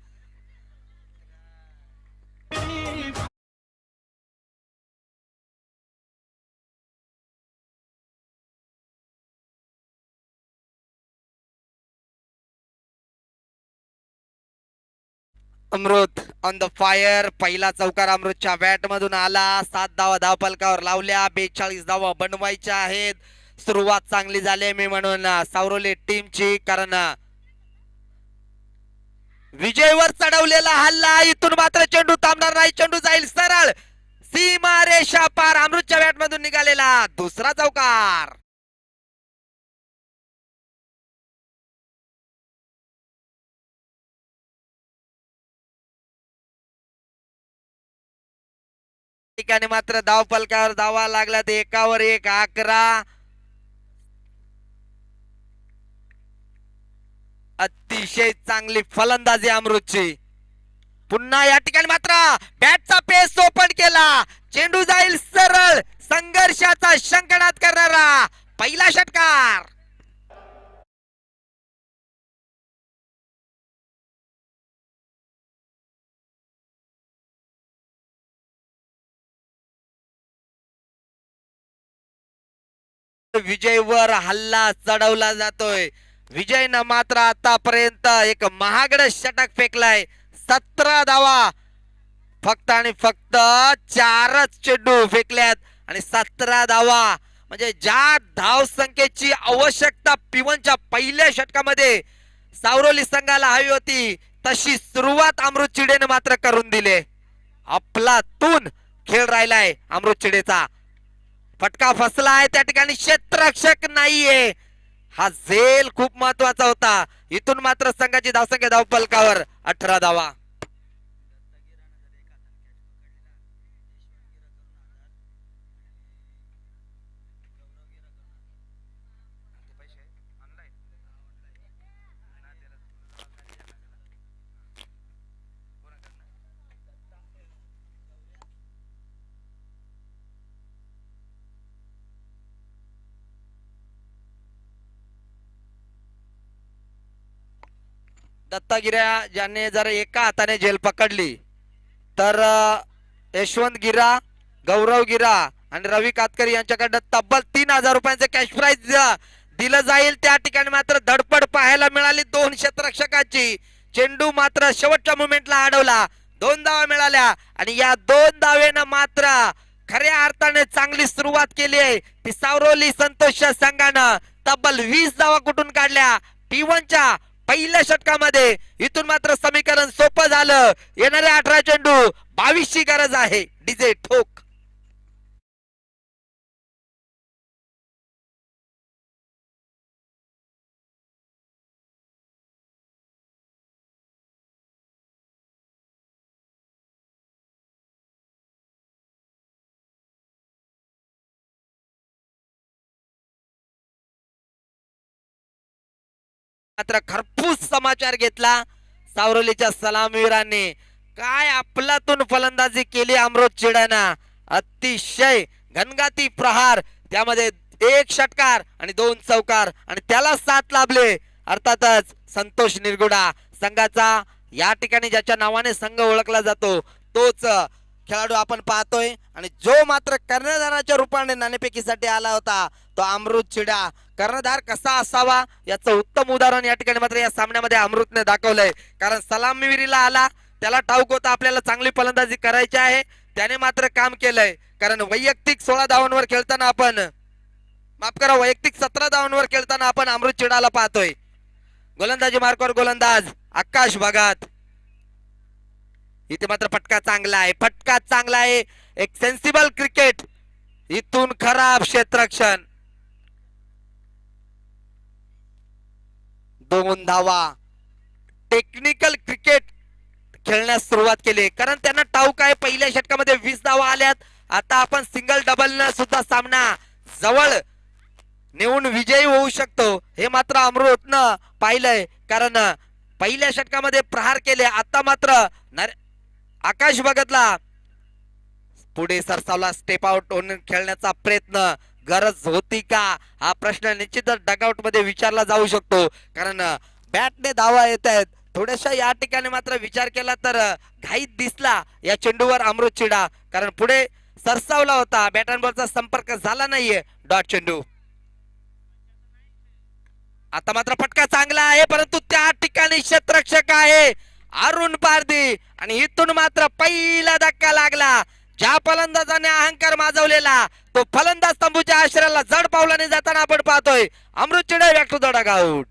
अमृत ऑन द फायर, पहिला चौकार अमृतच्या बॅट मधून आला, 7 धावा धावफलकावर लावल्या, 42 धावा बनवायच्या आहेत. सुरुवात चांगली झाली मी म्हणून सावरोली टीमची, कारण विजयवर चढवलेला हल्ला, इथून मात्र चेंडू थांबणार नाही, चेंडू जाईल सरळ सीमा रेषा पार. अमृतच्या बॅट मधून निघालेला दुसरा चौकार. ठिकाणी मात्र धाव फलकावर धावा लागल्यात 1-1 11. अतिशय चांगली फलंदाजी अमृतची. पुन्हा या ठिकाणी मात्र बॅटचा पेस ओपन केला. चेंडू जाईल सरळ. संघर्षाचा शंखनाद करणारा पहिला षटकार. विजयवर हल्ला चढवला जातोय. विजयनं मात्र आतापर्यंत एक महागड षटक फेकलाय. 17 धावा फक्त आणि फक्त 4च चेंडू फेकल्यात आणि 17 धावा. म्हणजे ज्या धाव संख्येची आवश्यकता P1च्या पहिल्या षटकामध्ये सावरोली संघाला हवी होती तशी सुरुवात अमृत चिडेने मात्र करून दिले. अफलातून खेळ राहिलाय अमृत चिडेचा. फटका फसलाय त्या ठिकाणी क्षेत्ररक्षक नाहीये. हा झेल खूप महत्वाचा होता. इथून मात्र संघाची धावसंख्या धावफलकावर 18 धावा. दत्तागिऱ्या ज्याने जर एका हाताने झेल पकडली तर यशवंत गिरा, गौरव गिरा आणि रवी कातकरी यांच्याकडे तब्बल 3000 रुपयांचे कॅश प्राइज दिलं जाईल. त्या ठिकाणी मात्र धडपड पाहायला मिळाली 2 क्षेत्ररक्षकांची. चेंडू मात्र शेवटच्या मोमेंटला अडवला. 2 धावा मिळाल्या आणि या 2 धावेनं मात्र खऱ्या अर्थाने चांगली सुरुवात केली आहे ती सावरोली संतोष संघानं. तब्बल 20 धावा कुठून काढल्या P1च्या पहिल्या षटकामध्ये. इथून मात्र समीकरण सोपं झालं. येणारे 18 चेंडू 22 ची गरज आहे. डीजे ठोक. मात्र खरपूस समाचार घेतला सावरोलीच्या सलामीवीरांनी. काय आपलातून फलंदाजी केली अमृत चिडाना. अतिशय घनघाती प्रहार. त्यामध्ये 1 षटकार आणि 2 चौकार आणि त्याला 7 लाभले. अर्थातच संतोष निरगुडा संघाचा या ठिकाणी ज्याच्या नावाने संघ ओळखला जातो तोच खेळाडू आपण पाहतोय. आणि जो मात्र कर्णधाराच्या रूपाने नाणेफेकीसाठी आला होता तो अमृत चिडा. कर्णधार कसा असावा याचं उत्तम उदाहरण या ठिकाणी मात्र या सामन्यामध्ये अमृतने दाखवलंय. कारण सलामीवीरीला आला त्याला ठाऊक होता आपल्याला चांगली फलंदाजी करायची आहे. त्याने मात्र काम केलंय. कारण वैयक्तिक 16 धावांवर खेळताना आपण माफ करा वैयक्तिक 17 धावांवर खेळताना आपण अमृत चिडाला पाहतोय. गोलंदाजी मार्कवर गोलंदाज आकाश भगत. इथे मात्र फटका चांगला आहे. फटका चांगला आहे. एक सेन्सिबल क्रिकेट. इथून खराब क्षेत्ररक्षण. 2 धावा. टेक्निकल क्रिकेट खेळण्यास सुरुवात केली कारण त्यांना ठाऊक आहे पहिल्या षटकामध्ये 20 धावा आल्यात. आता आपण सिंगल डबल न सुद्धा सामना जवळ नेऊन विजयी होऊ शकतो हे मात्र अमृतनं पाहिलंय. कारण पहिल्या षटकामध्ये प्रहार केले. आता मात्र आकाश भगतला पुढे सरसावला. स्टेप आउट होऊन खेळण्याचा प्रयत्न गरज होती का हा प्रश्न निश्चितच डगआउट मध्ये विचारला जाऊ शकतो. कारण बॅटने धावा येत आहेत. थोड्याशा या ठिकाणी मात्र विचार केला तर घाईत दिसला या चेंडूवर अमृत चिडा. कारण पुढे सरसावला होता. बॅट अँड बॉलचा संपर्क झाला नाहीये. डॉट चेंडू. आता मात्र फटका चांगला आहे परंतु त्या ठिकाणी क्षेत्ररक्षक आहे अरुण पारधी आणि इथून मात्र पहिला धक्का लागला. ज्या फलंदाजाने अहंकार माजवलेला तो फलंदाज तंबूच्या आश्रयाला जड पावलाने जाताना आपण पाहतोय. Amrut Chide back to the dugout.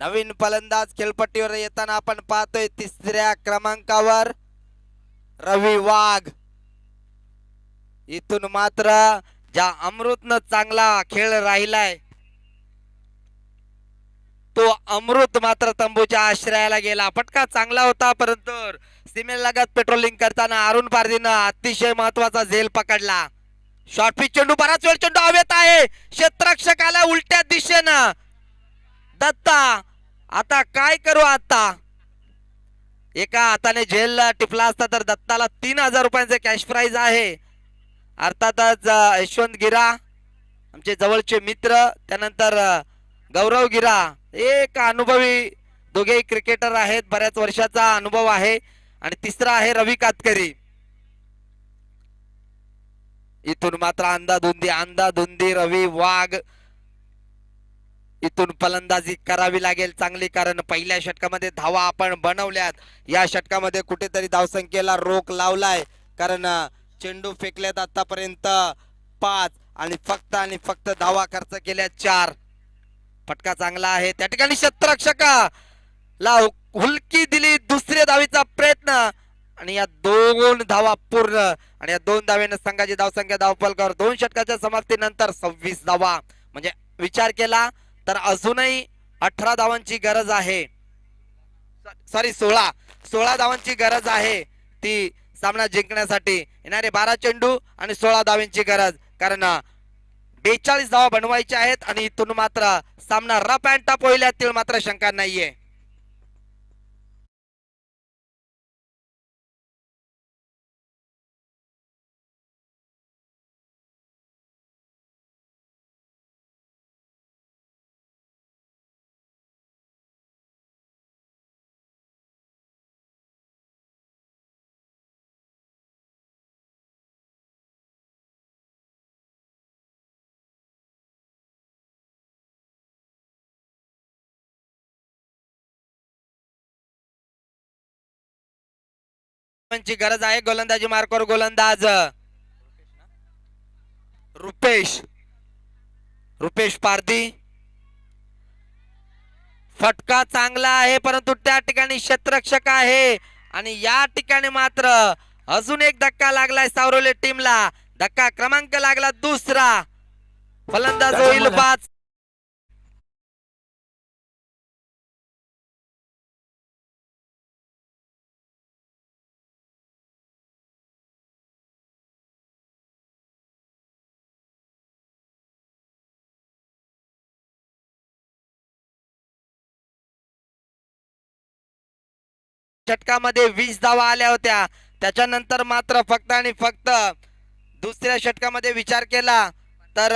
नवीन फलंदाज खेळपट्टीवर येताना आपण पाहतोय तिसऱ्या क्रमांकावर रवी वाघ. इथून मात्र ज्या अमृतनं चांगला खेळ राहिलाय तो अमृत मात्र तंबूच्या आश्रयाला गेला. फटका चांगला होता परंतु सीमेलगत पेट्रोलिंग करताना अरुण पारधीनं अतिशय महत्वाचा झेल पकडला. शॉर्ट पिच चेंडू, बराच वेळ चेंडू हवेत आहे, क्षेत्ररक्षकाला उलट्या दिशेनं. दत्ता आता काय करू? आता एका हाताने झेल टिपला असता तर दत्ताला 3000 रुपयांचे कॅश प्राइज आहे. अर्थातच यशवंत गिरा आमचे जवळचे मित्र, त्यानंतर गौरव गिरा, एक अनुभवी दोघेही क्रिकेटर आहेत, बऱ्याच वर्षाचा अनुभव आहे. आणि तिसरा आहे रवी कातकरी. इथून मात्र अंधाधुंदी रवी वाघ इथून फलंदाजी करावी लागेल चांगली, कारण पहिल्या षटकामध्ये धावा आपण बनवल्यात. या षटकामध्ये कुठेतरी धावसंख्येला रोख लावलाय, कारण चेंडू फेकल्यात आतापर्यंत 5 आणि फक्त धावा खर्च केल्या 4. फटका चांगला आहे, त्या ठिकाणी क्षेत्ररक्षकाला हुलकी दिली. दुसऱ्या धावीचा प्रयत्न आणि या 2 धावा पूर्ण, आणि या 2 धावेने संघाची धावसंख्या धावफलकावर 2 षटकाच्या समाप्तीनंतर 26 धावा. म्हणजे विचार केला तर अजूनही 18 धावांची गरज आहे. सॉरी 16 धावांची गरज आहे ती सामना जिंकण्यासाठी. येणारे 12 चेंडू आणि 16 धावांची गरज, कारण 42 धावा बनवायच्या आहेत. आणि इथून मात्र सामना रफ अँड टफ होईल यातील मात्र शंका नाहीये. ची गरज आहे. गोलंदाजी मार्कवर गोलंदाज रुपेश पारधी. फटका चांगला आहे परंतु त्या ठिकाणी क्षेत्ररक्षक आहे, आणि या ठिकाणी मात्र अजून एक धक्का लागलाय सावरोले टीमला. धक्का क्रमांक लागला 2. फलंदाज होईल 5. षटकामध्ये 20 धावा आल्या होत्या, त्याच्यानंतर मात्र फक्त आणि फक्त दुसऱ्या षटकामध्ये विचार केला तर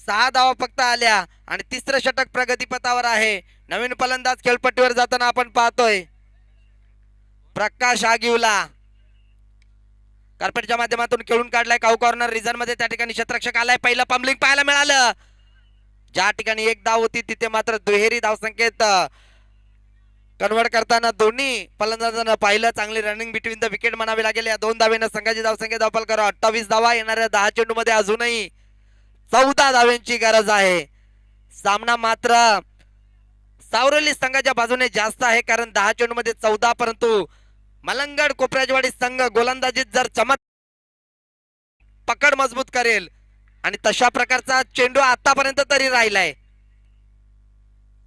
6 धावा फक्त आल्या, आणि तिसरं षटक प्रगतीपथावर आहे. नवीन फलंदाज खेळपट्टीवर जाताना आपण पाहतोय प्रकाश आगिवला. कार्पेटच्या माध्यमातून खेळून काढलाय काऊ कॉर्नर रिझन मध्ये. त्या ठिकाणी क्षेत्ररक्षक आलाय, पहिलं पंबलिंग पाहायला मिळालं. ज्या ठिकाणी 1 धाव होती तिथे मात्र दुहेरी धावसंख्येत कन्वर्ट करताना दोन्ही फलंदाजांना पाहिलं. चांगली रनिंग बिटवीन द विकेट म्हणावी लागेल. या 2 धावेनं संघाची धावसंख्या धावफल करा 28 धावा. येणाऱ्या 10 चेंडू मध्ये अजूनही 14 धावांची गरज आहे. सामना मात्र सावरली संघाच्या बाजूने जास्त आहे, कारण 10 चेंडू मध्ये 14, परंतु मलंगड कोपराजवाडी संघ गोलंदाजीत जर पकड मजबूत करेल, आणि तशा प्रकारचा चेंडू आतापर्यंत तरी राहिलाय.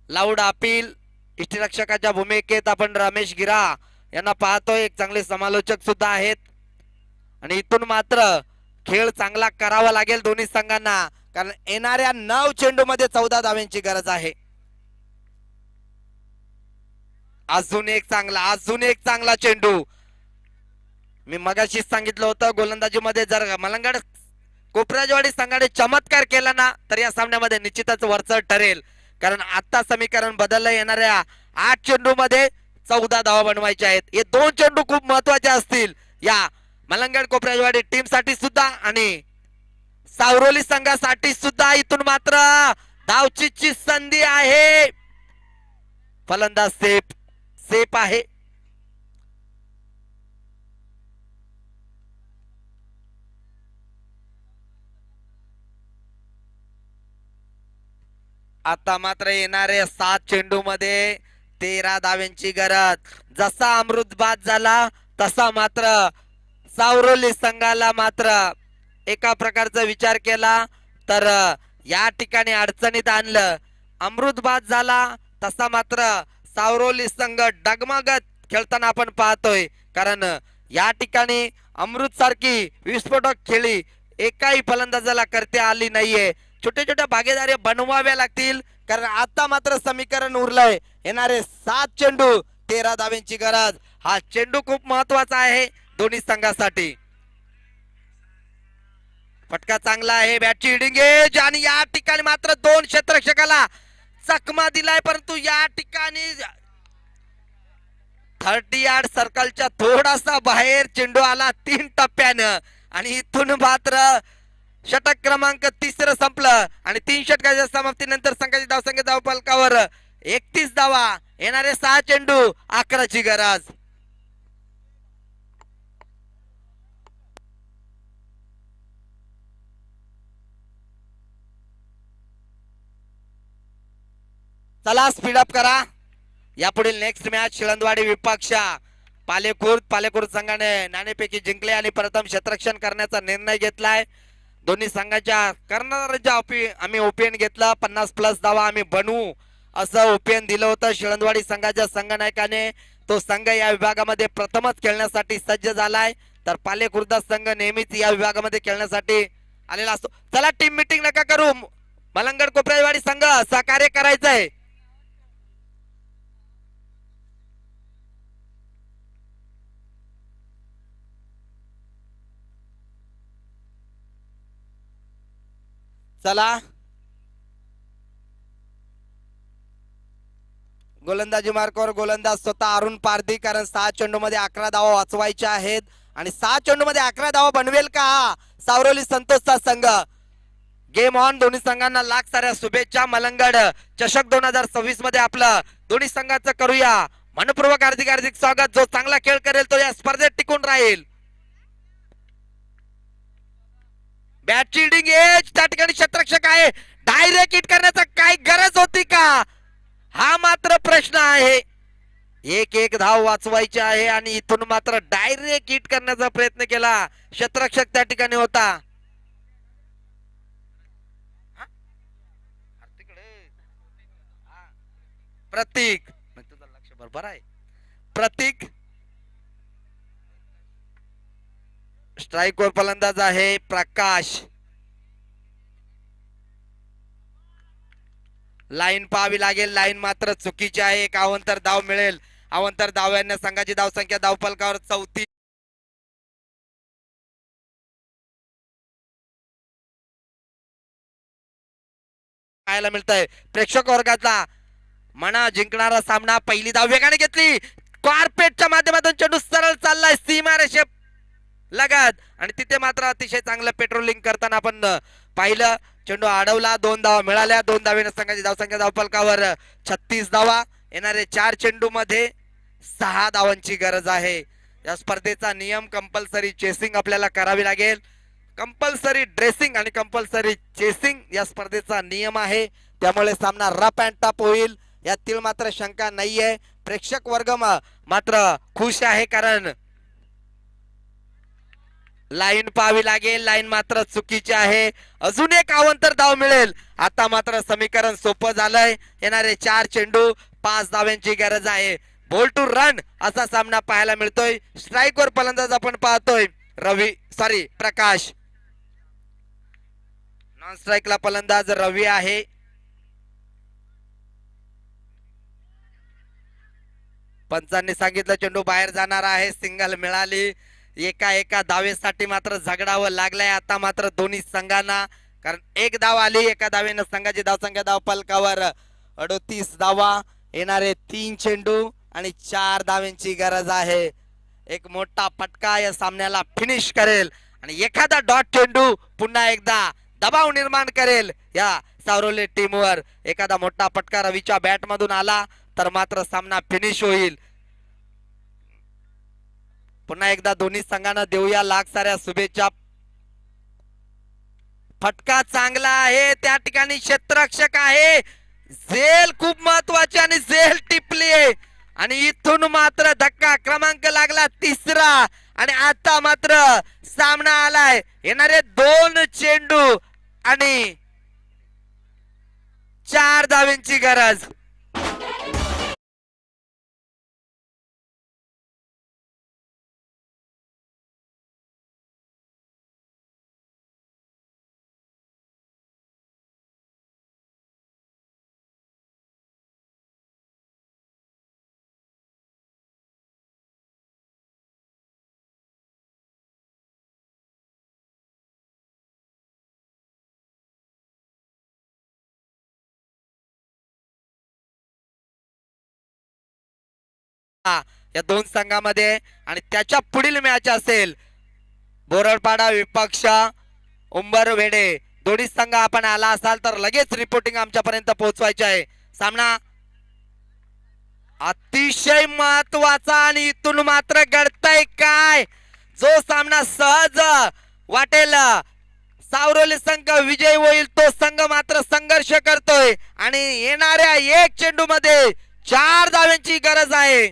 लाऊड अपील इष्टरक्षकाच्या भूमिकेत आपण रमेश गिरा यांना पाहतोय. एक चांगले समालोचक सुद्धा आहेत, आणि इथून मात्र खेळ चांगला करावा लागेल दोन्ही संघांना, कारण येणाऱ्या 9 चेंडू मध्ये 14 धावांची गरज आहे. अजून एक चांगला चेंडू. मी मगाशीच सांगितलं होतं गोलंदाजीमध्ये जर मलंगड कोपराजवाडी संघाने चमत्कार केला ना तर या सामन्यामध्ये निश्चितच वरचढ ठरेल, कारण आता समीकरण बदललं. येणाऱ्या 8 चेंडू मध्ये 14 धावा बनवायच्या आहेत. हे 2 चेंडू खूप महत्वाचे असतील या मलंगड कोपराजवाडी टीम साठी सुद्धा आणि सावरोली संघासाठी सुद्धा. इथून मात्र धावचीची संधी आहे. फलंदाज सेफ आहे. आता मात्र येणारे 7 चेंडू मध्ये 13 धाव्यांची गरज. जसा अमृत बाद झाला तसा मात्र सावरोली संघाला मात्र एका प्रकारचा विचार केला तर या ठिकाणी अडचणीत आणलं. अमृत बाद झाला तसा मात्र सावरोली संघ डगमगत खेळताना आपण पाहतोय, कारण या ठिकाणी अमृत सारखी विस्फोटक खेळी एकाही फलंदाजाला करता आली नाहीये. छोट्या छोट्या भागीदारी बनवाव्या लागतील, कारण आता मात्र समीकरण उरलंय. येणारे 7 चेंडू 13 धाव्यांची गरज. हा चेंडू खूप महत्वाचा आहे दोन्ही संघासाठी. फटका चांगला आहे, बॅटची हिडिंग एज आणि या ठिकाणी मात्र 2 क्षेत्ररक्षकाला चकमा दिलाय, परंतु या ठिकाणी 30 यार्ड सर्कलच्या थोडासा बाहेर चेंडू आला 3 टप्प्यानं आणि इथून मात्र षटक क्रमांक 3 संपलं आणि 3 षटकाच्या समाप्तीनंतर संघाची धावसंख्या धावफलकावर 31 धावा. येणारे 6 चेंडू 11 ची गरज. चला स्पीड अप करा. यापुढील नेक्स्ट मॅच शिळंदवाडी विपक्ष पालेखुर्द संघाने नाणेफेकी जिंकले आणि प्रथम क्षेत्ररक्षण करण्याचा निर्णय घेतलाय. दोन्ही संघाच्या कर्णधारांच्या आम्ही ओपीएन घेतला. 50+ धावा आम्ही बनवू असं ओपीएन दिलं होतं. शिळंदवाडी संघाच्या संघनायकाने तो संघ या विभागामध्ये प्रथमच खेळण्यासाठी सज्ज झालाय, तर पालेखुर्द संघ नेहमीच या विभागामध्ये खेळण्यासाठी आलेला असतो. चला टीम मीटिंग नका करू. मलंगड कोपराईवाडी संघ सहकार्य करायचंय. चला गोलंदाजी मार्कावर गोलंदाज स्वतः अरुण पारधी, कारण 6 चेंडू मध्ये 11 धावा वाचवायच्या आहेत आणि 6 चेंडू मध्ये 11 धावा बनवेल का सावरोली संतोषचा संघ. Game on. दोन्ही संघांना लाख साऱ्या शुभेच्छा. मलंगड चषक 2026 मध्ये आपलं दोन्ही संघाचं करूया मनपूर्वक हार्दिक स्वागत. जो चांगला खेळ करेल तो या स्पर्धेत टिकून राहील. बॅटची हिडिंग एज. त्या ठिकाणी क्षेत्ररक्षक आहे. डायरेक्ट हिट करण्याचा काय गरज होती का, हा मात्र प्रश्न आहे. एक धाव वाचवायची आहे आणि इथून मात्र डायरेक्ट हिट करण्याचा प्रयत्न केला. क्षेत्ररक्षक त्या ठिकाणी होता. प्रतीक, तुझं लक्ष बरोबर आहे. प्रतीक स्ट्राइक वर फलंदाज आहे. प्रकाश लाईन पाहावी लागेल. लाईन मात्र चुकीची आहे. एक अवंतर धाव मिळेल. अवंतर धाव्यांना संघाची धावसंख्या धावफलकावर 34 पाहायला मिळत आहे. प्रेक्षक वर्गातला मना जिंकणारा सामना. पहिली धाव वेगाने घेतली. कार्पेटच्या माध्यमातून चेंडू सरळ चाललाय सीमारेषे लगत आणि तिथे मात्र अतिशय चांगलं पेट्रोलिंग करताना आपण पाहिलं. चेंडू अडवला. 2 धावा मिळाल्या. 2 धावेने संघाची धावसंख्या धावफलकावर 36 धावा. येणारे 4 चेंडू मध्ये 6 धावांची गरज आहे. या स्पर्धेचा नियम कंपल्सरी चेसिंग आपल्याला करावी लागेल. कंपल्सरी ड्रेसिंग आणि कंपल्सरी चेसिंग या स्पर्धेचा नियम आहे. त्यामुळे सामना रफ अँड टफ होईल यातील मात्र शंका नाहीये. प्रेक्षक वर्ग मात्र खुश आहे, कारण लाईन पाहावी लागेल. लाईन मात्र चुकीची आहे. अजून एक अवंतर धाव मिळेल. आता मात्र समीकरण सोपं झालंय. येणारे 4 चेंडू 5 धाव्यांची गरज आहे. बॉल टू रन असा सामना पाहायला मिळतोय. स्ट्राइक वर फलंदाज आपण पाहतोय प्रकाश. नॉन स्ट्राइकला फलंदाज रवी आहे. पंचांनी सांगितलं चेंडू बाहेर जाणार आहे. सिंगल मिळाली. एका धावेसाठी मात्र झगडावं लागलंय आता मात्र दोन्ही संघांना, कारण 1 धाव आली. एका धावेनं संघाची धावसंख्या धावफलकावर 38 धावा. येणारे 3 चेंडू आणि 4 धाव्यांची गरज आहे. एक मोठा फटका या सामन्याला फिनिश करेल आणि एखादा डॉट चेंडू पुन्हा एकदा दबाव निर्माण करेल या सावरोली टीमवर. एखादा मोठा फटका रवीच्या बॅट मधून आला तर मात्र सामना फिनिश होईल. पुन्हा एकदा दोन्ही संघांना देऊया लाख साऱ्या शुभेच्छा. फटका चांगला आहे. त्या ठिकाणी क्षेत्ररक्षक आहे. झेल खूप महत्वाची आणि झेल टिपली आणि इथून मात्र धक्का क्रमांक लागला तिसरा आणि आता मात्र सामना आलाय येणारे 2 चेंडू आणि 4 धावांची गरज. या 2 संघामध्ये आणि त्याच्या पुढील मॅच असेल बोरडपाडा विपक्ष उंबरवेडे. दोन्ही संघ आपण आला असाल तर लगेच रिपोर्टिंग आमच्यापर्यंत पोहोचवायचे आहे. सामना अतिशय महत्वाचा आणि इथून मात्र घडतंय काय. जो सामना सहज वाटेल सावरोली संघ विजय होईल तो संघ मात्र संघर्ष करतोय आणि येणाऱ्या 1 चेंडू मध्ये 4 धावांची गरज आहे.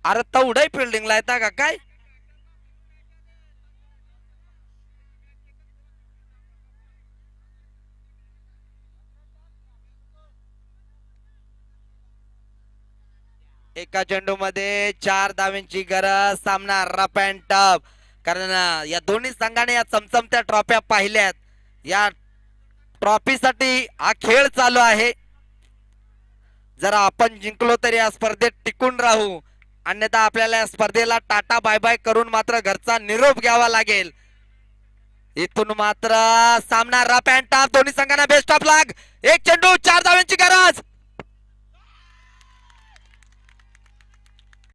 अरे तेवढंही फिल्डिंगला येता का काय. एका चेंडू मध्ये 4 धावांची गरज. सामना रफ अँड टफ कारण या दोन्ही संघाने या चमचमत्या ट्रॉफ्या पाहिल्यात. या ट्रॉफीसाठी हा खेळ चालू आहे. जरा आपण जिंकलो तरी या स्पर्धेत टिकून राहू अन्यथा आपल्याला या स्पर्धेला टाटा बाय बाय करून मात्र घरचा निरोप घ्यावा लागेल. इथून मात्र सामना रफ अँड टफ दोन्ही संघांना बेस्ट ऑफ लक. 1 चेंडू 4 धावांची गरज.